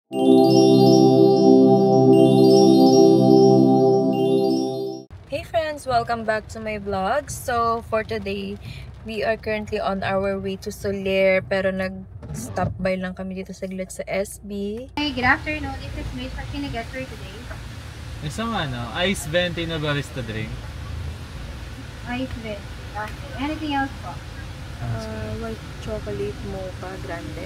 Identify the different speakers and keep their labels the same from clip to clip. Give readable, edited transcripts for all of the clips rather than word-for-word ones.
Speaker 1: Hey friends, welcome back to my vlog. So for today, we are currently on our way to Soler, pero nag-stop by lang kami dito saglit sa SB.
Speaker 2: Hey, good afternoon. This is Miss. What can I get for today?
Speaker 3: Isang ice venti na barista drink.
Speaker 2: Ice venti. Okay. Anything else po?
Speaker 1: White chocolate mocha grande.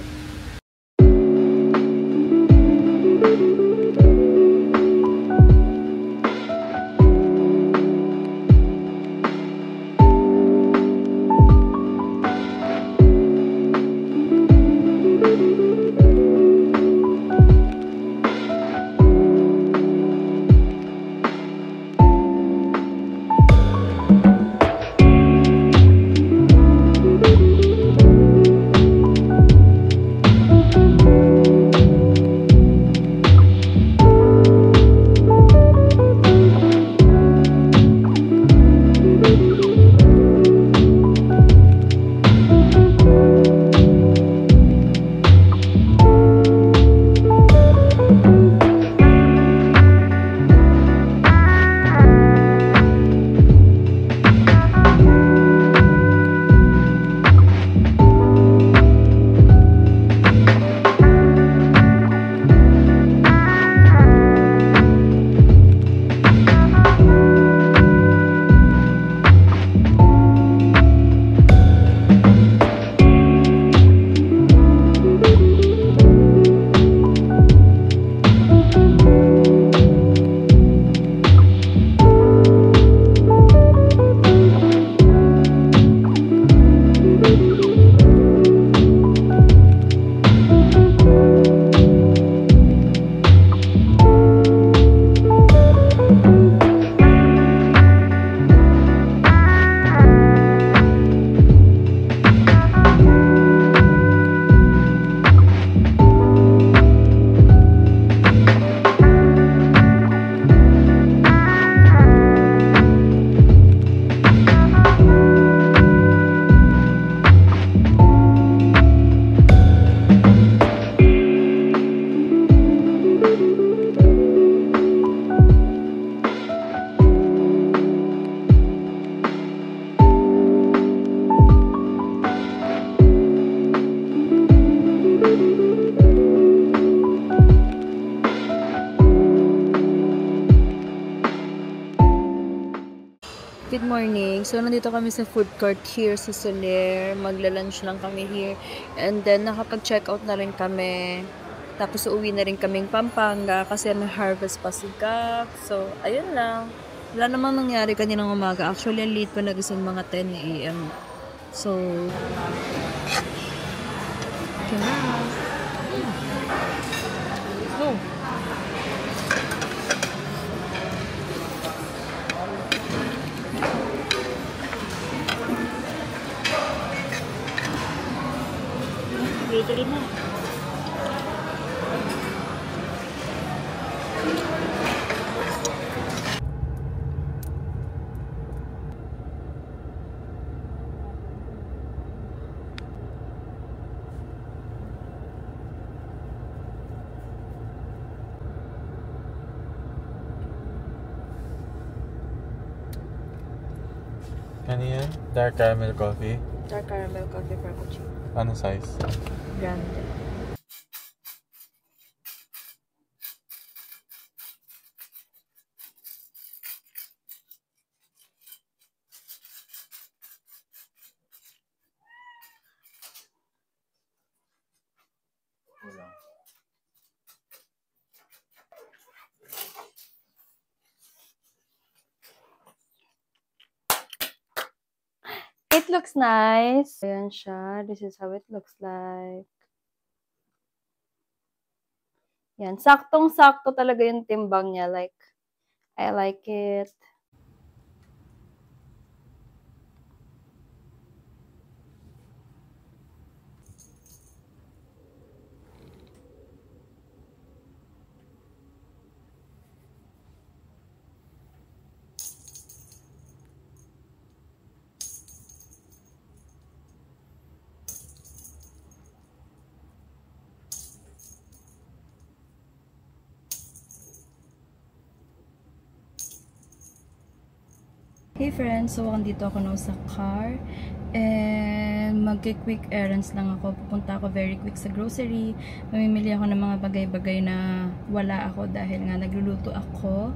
Speaker 1: Good morning. So, nandito kami sa food court here sa Soler. Magla-lunch lang kami here. And then, nakapag-check out na rin kami. Tapos, uuwi na rin kaming Pampanga kasi may harvest pa si Gap. So, ayun lang. Wala namang nangyari kaninang umaga. Actually, late pa nagising mga 10 a.m. So, okay na. Oh. Tuloy mo.
Speaker 3: Ano yan? Dark caramel coffee?
Speaker 1: Dark caramel coffee frappuccino.
Speaker 3: Ano size?
Speaker 1: Grande. It looks nice. Ayan siya. This is how it looks like. Yan. Saktong-sakto talaga yung timbang niya. Like, I like it. Hey friends, so andito ako na sa car and magki-quick errands lang ako. Pupunta ako very quick sa grocery. Mamimili ako ng mga bagay-bagay na wala ako dahil nga nagluluto ako.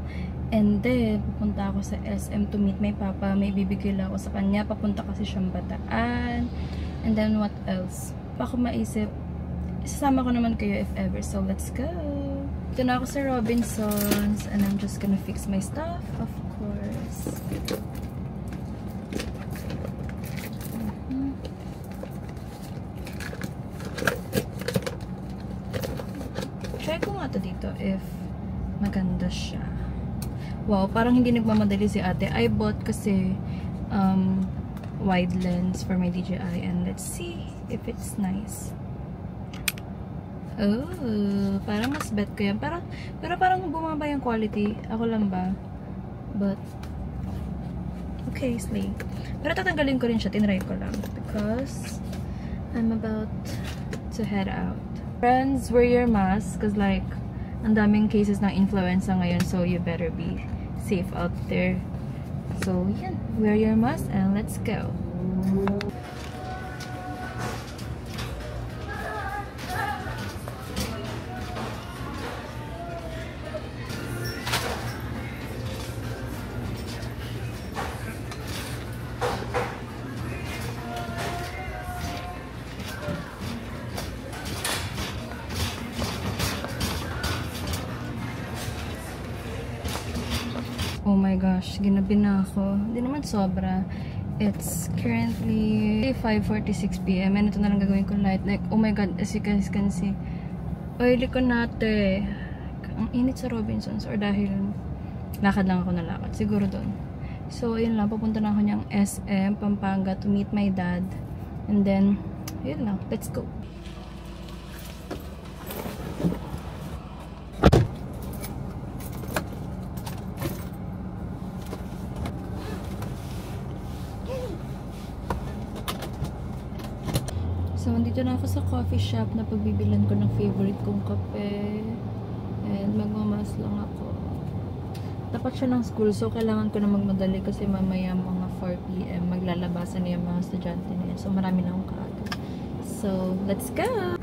Speaker 1: And then, pupunta ako sa SM to meet my papa. May bibigay lang ako sa kanya. Papunta kasi siyang Bataan. And then, what else? Pa ako maisip, isasama ko naman kayo if ever. So, let's go! Ito na ako sa Robinsons and I'm just gonna fix my stuff, of course. Try ko nga to dito if maganda siya. Wow, parang hindi nagmamadali si ate. I bought kasi wide lens for my DJI and let's see if it's nice. Oh, parang mas bet ko yan. Pero parang bumaba yung quality. Ako lang ba? But, okay, slay. Pero tatanggalin ko rin siya. Tinry ko lang. Because, I'm about to head out. Friends, wear your mask. Because like, ang daming cases ng influenza ngayon. So, you better be safe out there. So, yan. Wear your mask and let's go. Oh my gosh, ginabi na ako. Hindi naman sobra. It's currently 5:46 PM and ito na lang gagawin ko light. Like, oh my god, as you guys can see, oily ko nate. Ang init sa Robinsons or dahil lakad lang ako na lakad. Siguro doon. So, yun lang. Papunta na ako niyang SM, Pampanga to meet my dad. And then, yun lang. Let's go. So, andito na ako sa coffee shop na pagbibilan ko ng favorite kong kape. And magmamas lang ako. Tapat siya ng school, so kailangan ko na magmadali kasi mamaya mga 4 PM maglalabasan na yung mga estudyante na yun. So, marami na akong kaaga. So, let's go!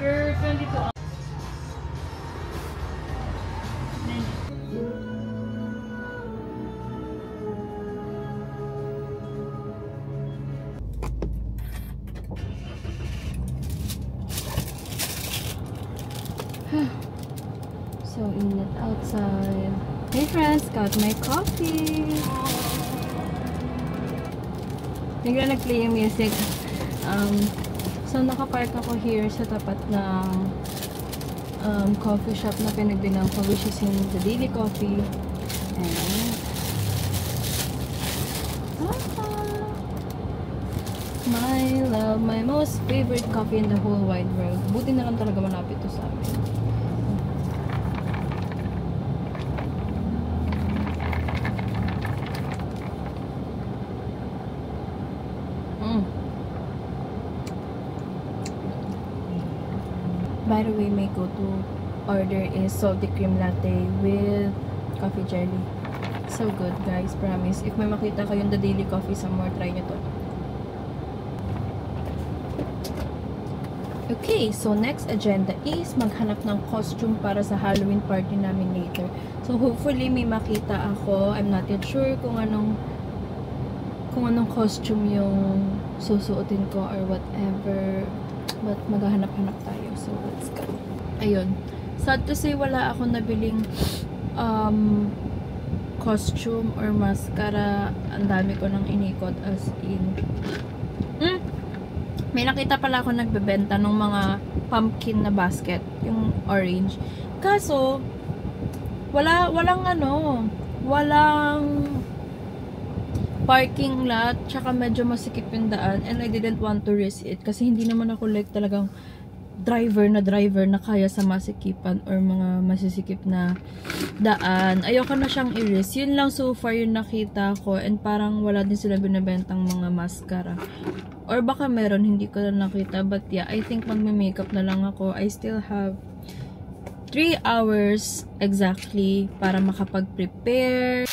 Speaker 1: Sir, 22. So init outside. Hey friends, got my coffee. Bigla nag-play yung music. So nakapark ako here sa tapat ng coffee shop na pinagbilang ko, which is in the Daily Coffee. And my love, my most favorite coffee in the whole wide world. Buti na lang talaga malapit to sa amin. By the way, my go-to order is salty cream latte with coffee jelly. So good, guys. Promise. If may makita kayong the Daily Coffee somewhere, try nyo to. Okay, so next agenda is maghanap ng costume para sa Halloween party namin later. So hopefully may makita ako. I'm not yet sure kung anong costume yung susuotin ko or whatever. But maghahanap-hanap tayo. So, let's go. Ayun. Sad to say, wala akong nabiling costume or mascara. Ang dami ko nang inikot as in. May nakita pala ako nagbebenta ng mga pumpkin na basket. Yung orange. Kaso, walang parking lot, tsaka medyo masikip yung daan, and I didn't want to risk it kasi hindi naman ako like talagang driver na kaya sa masikipan or mga masisikip na daan. Ayoko na siyang i-risk. Yun lang so far yung nakita ko, and parang wala din sila binibentang mga mascara. Or baka meron, hindi ko na nakita. But yeah, I think magme-makeup na lang ako. I still have 3 hours exactly para makapag-prepare.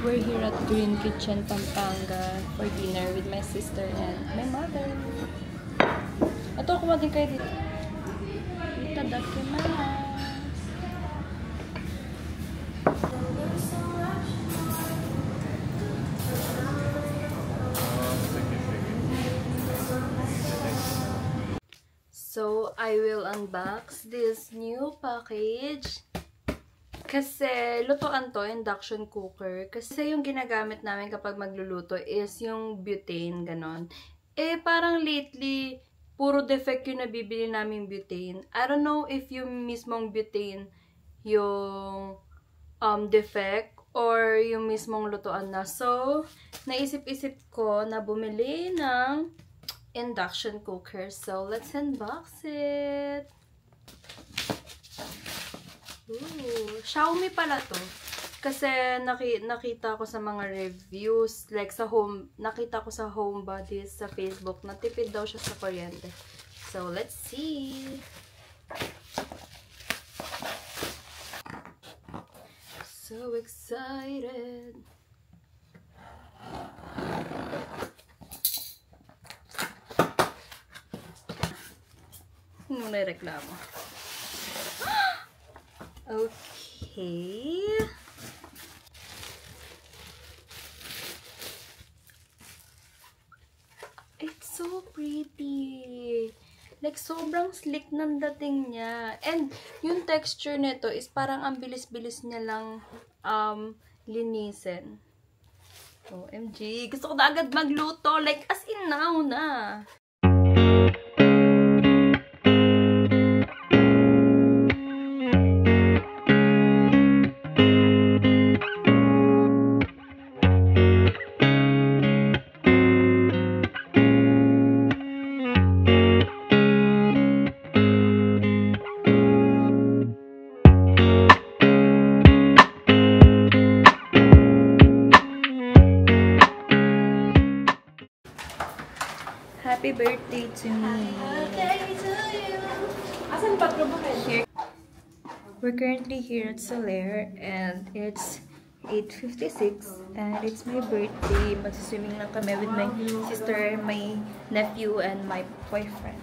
Speaker 1: We're here at Green Kitchen, Pampanga for dinner with my sister and my mother. Ito, kuha din kayo dito. Itadakimasu. So, I will unbox this new package. Kasi, lutuan to, induction cooker. Kasi yung ginagamit namin kapag magluluto is yung butane, ganon. Eh, parang lately, puro defect yung nabibili namin butane. I don't know if yung mismong butane yung defect or yung mismong lutuan na. So, naisip-isip ko na bumili ng induction cooker. So, let's unbox it. Ooh, Xiaomi pala to. Kasi nakita ko sa mga reviews, like sa nakita ko sa Homebodies sa Facebook, natipid daw siya sa kuryente. So, let's see. So excited. May reklamo. Okay. It's so pretty. Like, sobrang slick ng dating niya. And, yung texture nito is parang ang bilis-bilis niya lang linisin. OMG. Gusto ko na agad magluto. Like, as in now na. Happy birthday to me. Here. We're currently here at Soler and it's 8:56 and it's my birthday. Magsiswimming lang kami with my sister, my nephew, and my boyfriend.